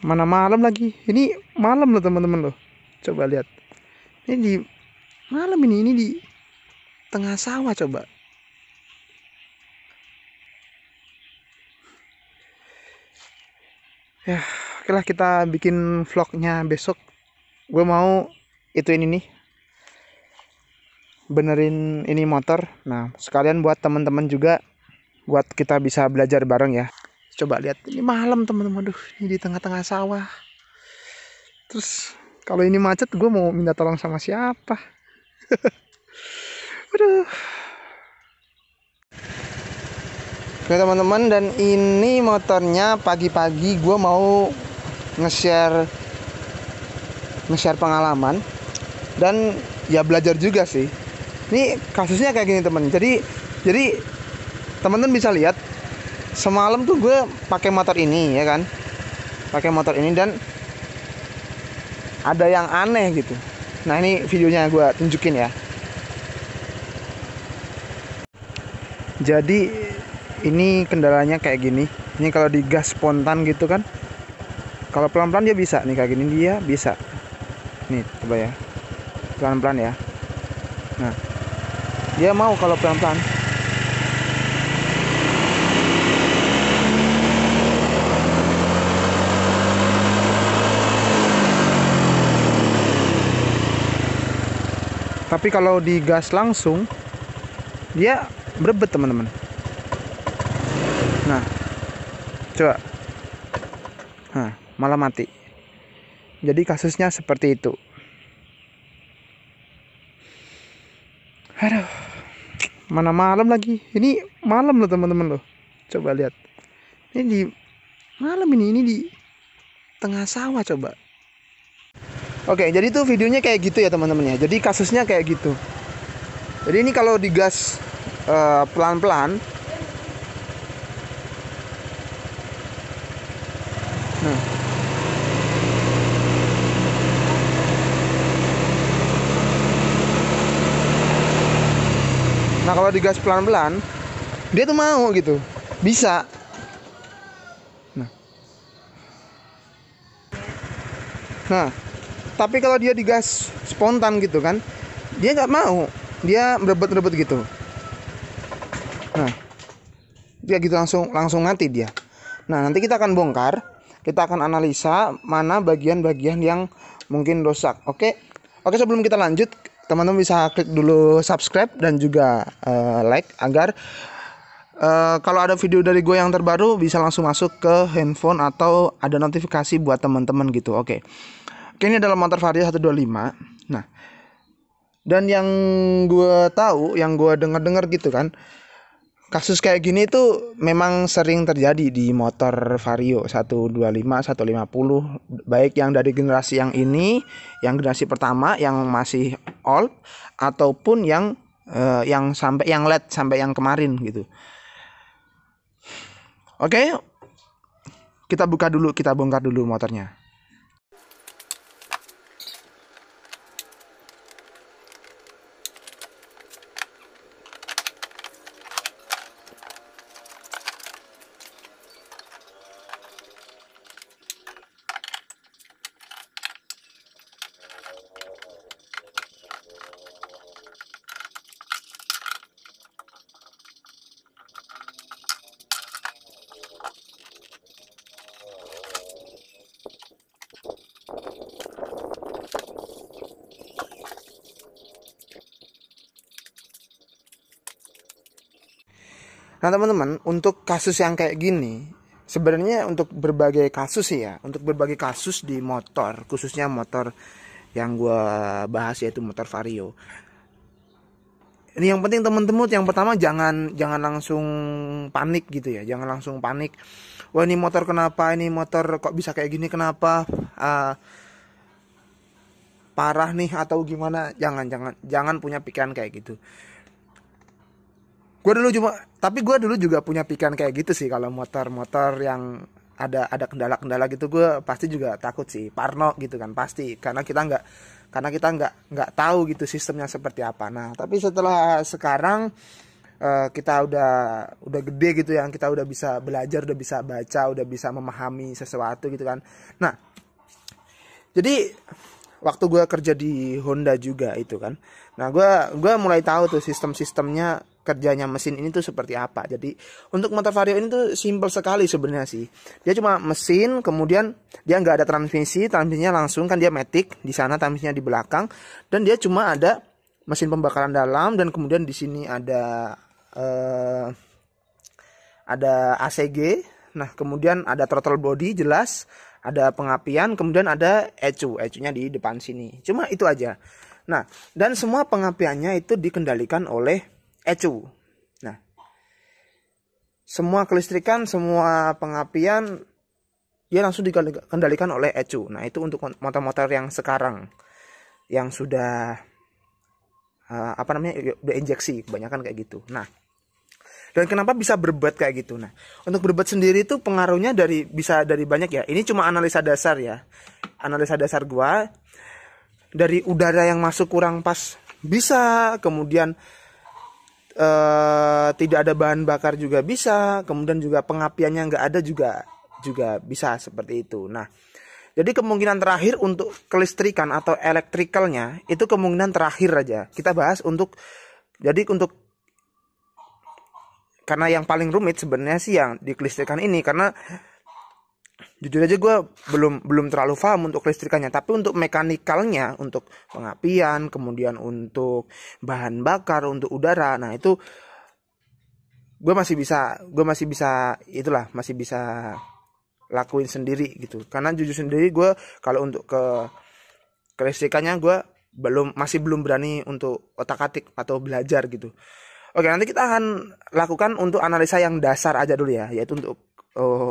Mana malam lagi. Ini malam loh teman-teman loh. Coba lihat. Ini di malam ini di tengah sawah coba. Ya, oke lah kita bikin vlognya besok. Gue mau ini nih. Benerin ini motor. Nah, sekalian buat teman-teman juga buat kita bisa belajar bareng ya. Coba lihat ini malam teman-teman. Aduh, ini di tengah-tengah sawah. Terus kalau ini macet gue mau minta tolong sama siapa? Aduh. Oke teman-teman, dan ini motornya pagi-pagi gue mau nge-share pengalaman dan ya belajar juga sih. Ini kasusnya kayak gini teman. Jadi teman-teman bisa lihat semalam tuh gue pakai motor ini ya kan, pakai motor ini dan ada yang aneh gitu. Nah ini videonya gue tunjukin ya. Jadi ini kendalanya kayak gini. Ini kalau digas spontan gitu kan, kalau pelan-pelan dia bisa nih, kayak gini dia bisa. Nih coba ya, pelan-pelan ya. Nah dia mau kalau pelan-pelan. Tapi kalau digas langsung dia berebet teman-teman. Nah coba, nah malah mati. Jadi kasusnya seperti itu. Aduh, mana malam lagi. Ini malam loh teman-teman loh. Coba lihat. Ini di malam ini di tengah sawah coba. Oke, jadi tuh videonya kayak gitu ya teman-teman ya. Jadi kasusnya kayak gitu. Jadi ini kalau digas pelan-pelan. Nah. Nah, kalau digas pelan-pelan, dia tuh mau gitu. Bisa. Nah, tapi kalau dia digas spontan gitu kan, dia nggak mau. Dia berebet-berebet gitu. Nah, dia gitu langsung mati dia. Nah, nanti kita akan bongkar, kita akan analisa mana bagian-bagian yang mungkin rusak. Oke, sebelum kita lanjut, teman-teman bisa klik dulu subscribe dan juga like agar kalau ada video dari gue yang terbaru bisa langsung masuk ke handphone atau ada notifikasi buat teman-teman gitu. Oke, ini adalah motor Vario 125. Nah, dan yang gue tahu, yang gue dengar gitu kan, kasus kayak gini tuh memang sering terjadi di motor Vario 125, 150, baik yang dari generasi yang ini, yang generasi pertama yang masih old, ataupun yang sampai yang LED, sampai yang kemarin gitu. Oke, kita buka dulu, kita bongkar dulu motornya. Nah teman-teman, untuk kasus yang kayak gini, sebenarnya untuk berbagai kasus ya, untuk berbagai kasus di motor, khususnya motor yang gue bahas yaitu motor Vario. Ini yang penting teman-teman, yang pertama jangan langsung panik gitu ya, jangan langsung panik. Wah ini motor kenapa, ini motor kok bisa kayak gini, kenapa parah nih atau gimana? Jangan punya pikiran kayak gitu. Gue dulu juga punya pikiran kayak gitu sih, kalau motor-motor yang ada kendala-kendala gitu gue pasti juga takut sih, parno gitu kan pasti, karena kita nggak tahu gitu sistemnya seperti apa. Nah tapi setelah sekarang kita udah gede gitu, yang kita udah bisa belajar, udah bisa baca, udah bisa memahami sesuatu gitu kan. Nah, jadi waktu gue kerja di Honda juga itu kan, nah gue mulai tahu tuh sistemnya kerjanya mesin ini tuh seperti apa. Jadi untuk motor Vario ini tuh simple sekali sebenarnya sih. Dia cuma mesin, kemudian dia nggak ada transmisinya langsung kan, dia matic di sana, transmisinya di belakang, dan dia cuma ada mesin pembakaran dalam, dan kemudian di sini ada ACG. Nah, kemudian ada throttle body jelas, ada pengapian, kemudian ada ECU-nya di depan sini. Cuma itu aja. Nah, dan semua pengapiannya itu dikendalikan oleh ECU. Nah, semua kelistrikan, semua pengapian dia langsung dikendalikan oleh ECU. Nah, itu untuk motor-motor yang sekarang yang sudah udah injeksi, kebanyakan kayak gitu. Nah, dan kenapa bisa berbuat kayak gitu? Nah, untuk berbuat sendiri itu pengaruhnya bisa dari banyak ya. Ini cuma analisa dasar ya. Analisa dasar gua, dari udara yang masuk kurang pas bisa, kemudian tidak ada bahan bakar juga bisa, kemudian juga pengapiannya nggak ada juga bisa seperti itu. Nah, jadi kemungkinan terakhir untuk kelistrikan atau elektrikalnya itu kemungkinan terakhir aja. Kita bahas karena yang paling rumit sebenarnya sih yang di kelistrikan ini, karena jujur aja gue belum terlalu paham untuk kelistrikannya. Tapi untuk mekanikalnya, untuk pengapian, kemudian untuk bahan bakar, untuk udara, nah itu gue masih bisa lakuin sendiri gitu. Karena jujur sendiri gue kalau untuk ke kelistrikannya gue masih belum berani untuk otak-atik atau belajar gitu. Oke, nanti kita akan lakukan untuk analisa yang dasar aja dulu ya, yaitu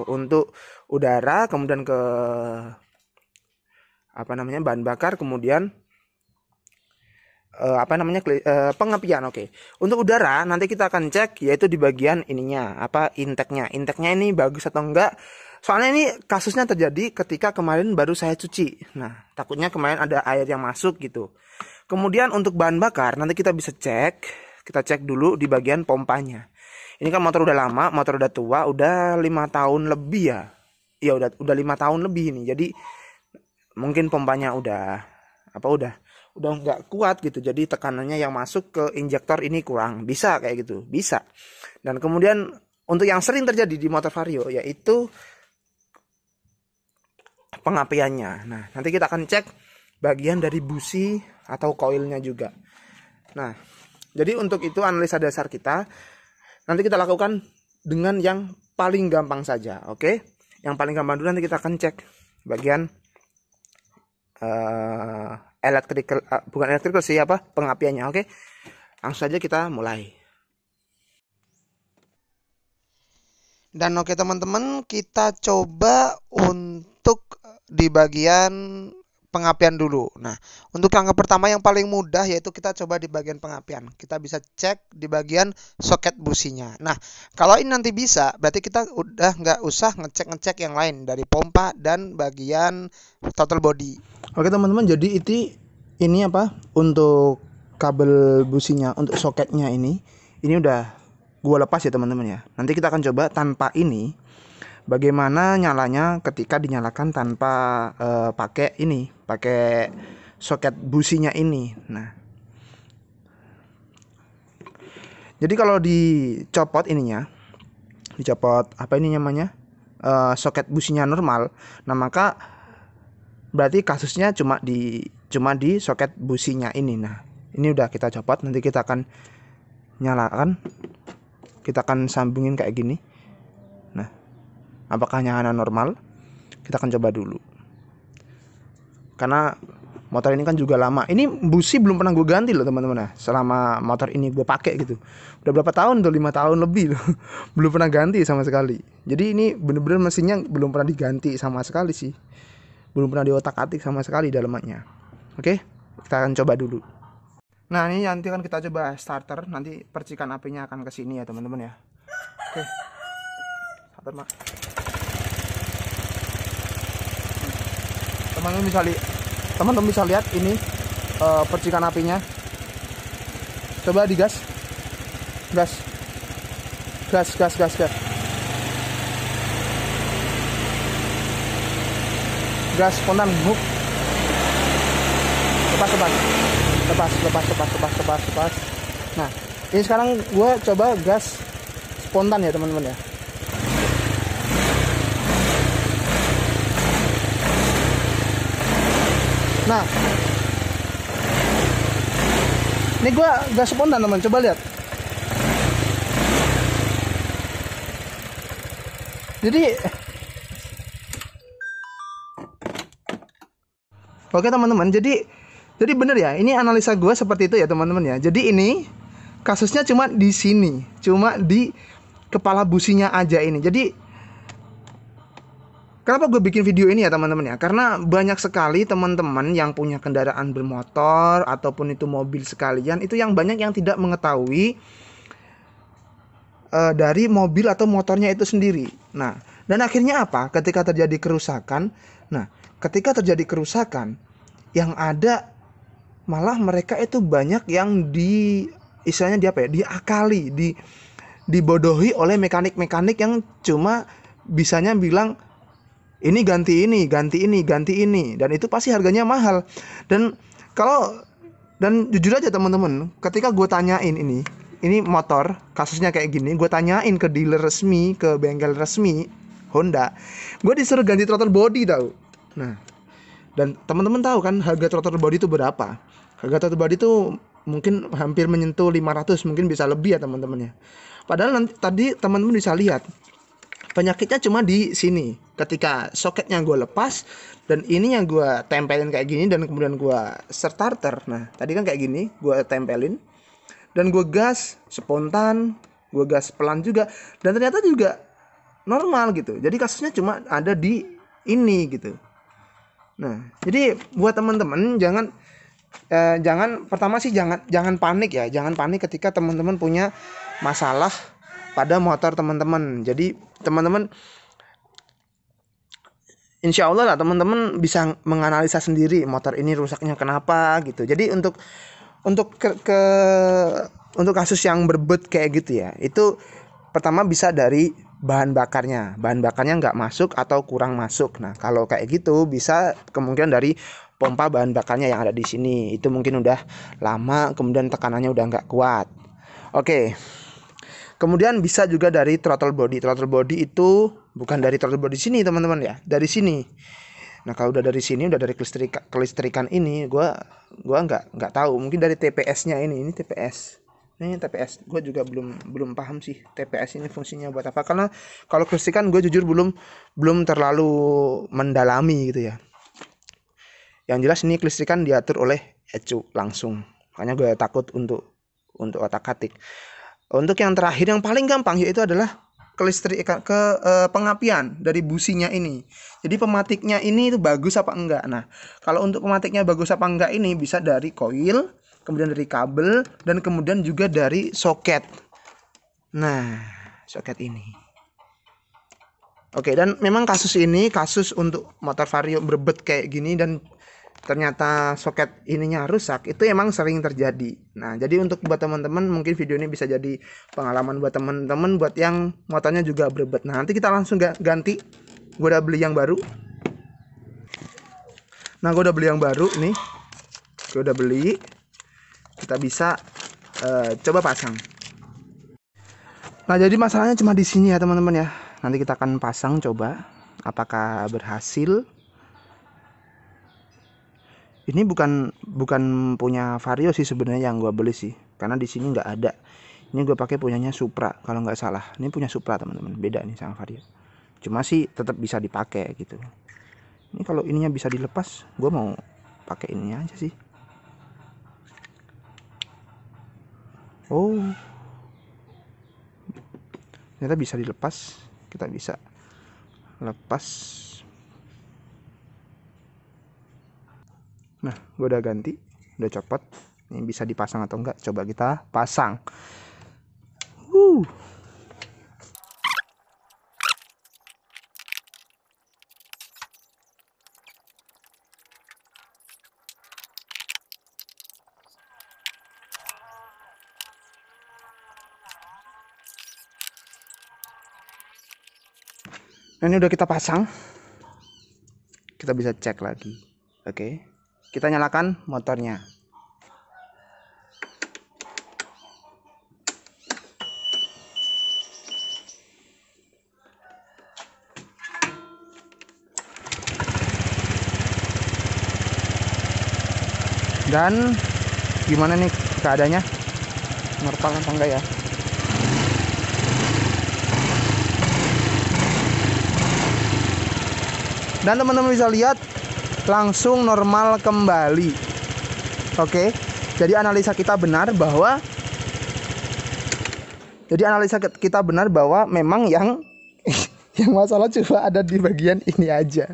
untuk udara, kemudian ke bahan bakar, kemudian pengapian. Oke. Untuk udara nanti kita akan cek yaitu di bagian ininya, intake-nya. Intake-nya ini bagus atau enggak? Soalnya ini kasusnya terjadi ketika kemarin baru saya cuci. Nah, takutnya kemarin ada air yang masuk gitu. Kemudian untuk bahan bakar nanti kita bisa kita cek dulu di bagian pompanya. Ini kan motor udah lama, motor udah tua, udah 5 tahun lebih ya. Ya udah 5 tahun lebih ini. Jadi mungkin pompanya udah nggak kuat gitu. Jadi tekanannya yang masuk ke injektor ini kurang. Bisa kayak gitu, bisa. Dan kemudian untuk yang sering terjadi di motor Vario yaitu pengapiannya. Nah, nanti kita akan cek bagian dari busi atau koilnya juga. Nah, jadi untuk itu analisa dasar kita nanti kita lakukan dengan yang paling gampang saja, oke? Yang paling gampang dulu nanti kita akan cek bagian bukan electrical sih, pengapiannya, oke? Langsung saja kita mulai. Dan oke teman-teman, kita coba untuk di bagian pengapian dulu. Nah, untuk langkah pertama yang paling mudah yaitu kita coba di bagian pengapian. Kita bisa cek di bagian soket businya. Nah, kalau ini nanti bisa, berarti kita udah nggak usah ngecek yang lain dari pompa dan bagian throttle body. Oke teman-teman, jadi ini untuk kabel businya, untuk soketnya ini udah gua lepas ya teman-teman ya. Nanti kita akan coba tanpa ini, bagaimana nyalanya ketika dinyalakan tanpa pakai soket businya ini. Nah, jadi kalau dicopot soket businya normal, nah maka berarti kasusnya cuma di soket businya ini. Nah, ini udah kita copot, nanti kita akan nyalakan, kita akan sambungin kayak gini. Nah, apakah nyala normal? Kita akan coba dulu. Karena motor ini kan juga lama. Ini busi belum pernah gue ganti loh teman-teman ya. Selama motor ini gue pakai gitu. Udah berapa tahun tuh? 5 tahun lebih loh. Belum pernah ganti sama sekali. Jadi ini bener-bener mesinnya belum pernah diganti sama sekali sih. Belum pernah diotak-atik sama sekali dalamannya. Oke, kita akan coba dulu. Nah, ini nanti kan kita coba starter. Nanti percikan apinya akan ke sini ya teman-teman ya. Oke. Starter, Mak. Teman-teman bisa lihat ini percikan apinya. Coba digas. Gas. gas, gas, gas, gas. Gas spontan, hook. Lepas, lepas. Lepas, lepas, lepas, lepas, lepas, lepas. Nah, ini sekarang gue coba gas spontan ya teman-teman ya. Nah, ini gue gas spontan teman, coba lihat. Jadi, oke teman-teman, jadi bener ya, ini analisa gue seperti itu ya teman-teman ya. Jadi ini kasusnya cuma di sini, cuma di kepala businya aja ini. Jadi kenapa gue bikin video ini ya teman-teman ya? Karena banyak sekali teman-teman yang punya kendaraan bermotor ataupun itu mobil sekalian, itu yang banyak yang tidak mengetahui dari mobil atau motornya itu sendiri. Nah, dan akhirnya apa? Ketika terjadi kerusakan, yang ada malah mereka itu banyak yang istilahnya diakali, dibodohi oleh mekanik-mekanik yang cuma bisanya bilang ini ganti ini, ganti ini, ganti ini, dan itu pasti harganya mahal. Dan jujur aja teman-teman, ketika gue tanyain ini motor kasusnya kayak gini, gue tanyain ke dealer resmi, ke bengkel resmi Honda, gue disuruh ganti throttle body tau. Nah, dan teman-teman tahu kan harga throttle body itu berapa? Harga throttle body itu mungkin hampir menyentuh 500, mungkin bisa lebih ya teman-teman ya. Padahal tadi teman-teman bisa lihat penyakitnya cuma di sini. Ketika soketnya gue lepas dan ini yang gue tempelin kayak gini dan kemudian gue starter. Nah, tadi kan kayak gini, gue tempelin dan gue gas spontan, gue gas pelan juga, dan ternyata juga normal gitu. Jadi kasusnya cuma ada di ini gitu. Nah, jadi buat teman-teman pertama sih jangan panik ya, jangan panik ketika teman-teman punya masalah pada motor teman-teman. Jadi teman-teman, insya Allah lah teman-teman bisa menganalisa sendiri motor ini rusaknya kenapa gitu. Jadi untuk kasus yang berbet kayak gitu ya, itu pertama bisa dari bahan bakarnya nggak masuk atau kurang masuk. Nah, kalau kayak gitu bisa kemungkinan dari pompa bahan bakarnya yang ada di sini, itu mungkin udah lama, kemudian tekanannya udah nggak kuat. Oke. Kemudian bisa juga dari throttle body. Throttle body itu bukan dari throttle body sini teman-teman ya, dari sini. Nah, kalau udah dari sini, udah dari kelistrikan ini, gua nggak tahu, mungkin dari TPS-nya ini TPS. Ini TPS, gue juga belum paham sih TPS ini fungsinya buat apa. Karena kalau kelistrikan gue jujur belum terlalu mendalami gitu ya. Yang jelas ini kelistrikan diatur oleh ECU langsung. Makanya gue takut untuk otak-atik. Untuk yang terakhir yang paling gampang yaitu adalah pengapian dari businya ini. Jadi pematiknya ini itu bagus apa enggak. Nah, kalau untuk pematiknya bagus apa enggak ini bisa dari koil, kemudian dari kabel, dan kemudian juga dari soket. Nah, soket ini. Oke, dan memang kasus untuk motor Vario berbet kayak gini dan ternyata soket ininya rusak, itu emang sering terjadi. Nah, jadi untuk buat teman-teman, mungkin video ini bisa jadi pengalaman buat teman-teman buat yang motornya juga berbet. Nah, nanti kita langsung ganti. Gue udah beli yang baru. Nih. Gue udah beli. Kita bisa coba pasang. Nah, jadi masalahnya cuma di sini ya teman-teman ya. Nanti kita akan pasang, coba apakah berhasil. Ini bukan punya Vario sih sebenarnya yang gue beli sih, karena di sini nggak ada. Ini gue pakai punyanya Supra kalau nggak salah. Ini punya Supra teman-teman, beda nih sama Vario. Cuma sih tetap bisa dipakai gitu. Ini kalau ininya bisa dilepas, gue mau pakai ininya aja sih. Oh, ternyata bisa dilepas. Kita bisa lepas. Nah, gue udah ganti, udah copot. Ini bisa dipasang atau enggak? Coba kita pasang. Nah, ini udah kita pasang. Kita bisa cek lagi. Oke. Kita nyalakan motornya. Dan gimana nih keadaannya? Normal apa enggak ya? Dan teman-teman bisa lihat langsung normal kembali. Oke. Jadi analisa kita benar bahwa memang yang yang masalah cuma ada di bagian ini aja.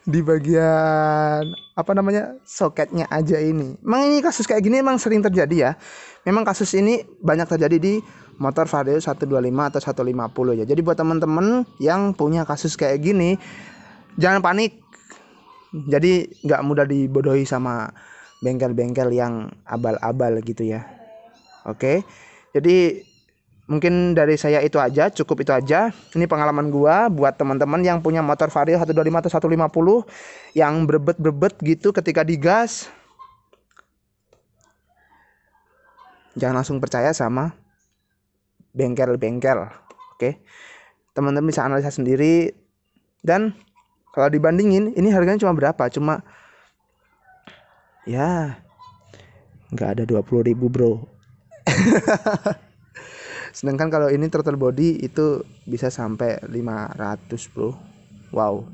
Di bagian apa namanya, soketnya aja ini. Memang ini kasus kayak gini memang sering terjadi ya. Memang kasus ini banyak terjadi di motor Vario 125 atau 150 ya. Jadi buat teman-teman yang punya kasus kayak gini, jangan panik. Jadi nggak mudah dibodohi sama bengkel-bengkel yang abal-abal gitu ya. Oke. Jadi mungkin dari saya itu aja, cukup itu aja. Ini pengalaman gua buat teman-teman yang punya motor Vario 125 atau 150 yang berebet-berebet gitu ketika digas. Jangan langsung percaya sama bengkel-bengkel. Oke. Teman-teman bisa analisa sendiri. Dan kalau dibandingin, ini harganya cuma berapa? Cuma ya nggak ada 20.000 bro. Sedangkan kalau ini throttle body itu bisa sampai 500 bro. Wow.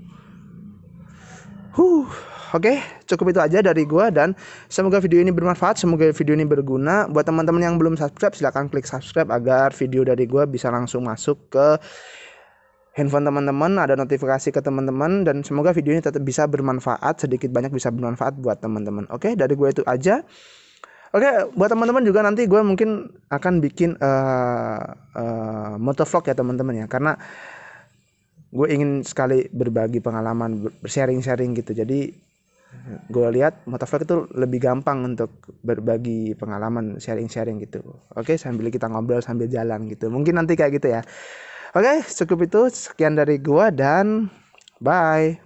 Oke, cukup itu aja dari gua, dan semoga video ini bermanfaat, semoga video ini berguna. Buat teman-teman yang belum subscribe, silahkan klik subscribe agar video dari gua bisa langsung masuk ke handphone teman-teman, ada notifikasi ke teman-teman, dan semoga video ini tetap bisa bermanfaat, sedikit banyak bisa bermanfaat buat teman-teman. Oke, dari gue itu aja. Oke, buat teman-teman juga nanti gue mungkin akan bikin motovlog ya teman-teman ya, karena gue ingin sekali berbagi pengalaman, sharing-sharing gitu. Jadi gue lihat motovlog itu lebih gampang untuk berbagi pengalaman, sharing-sharing gitu. Oke, sambil kita ngobrol sambil jalan gitu. Mungkin nanti kayak gitu ya. Oke, cukup itu. Sekian dari gua dan bye.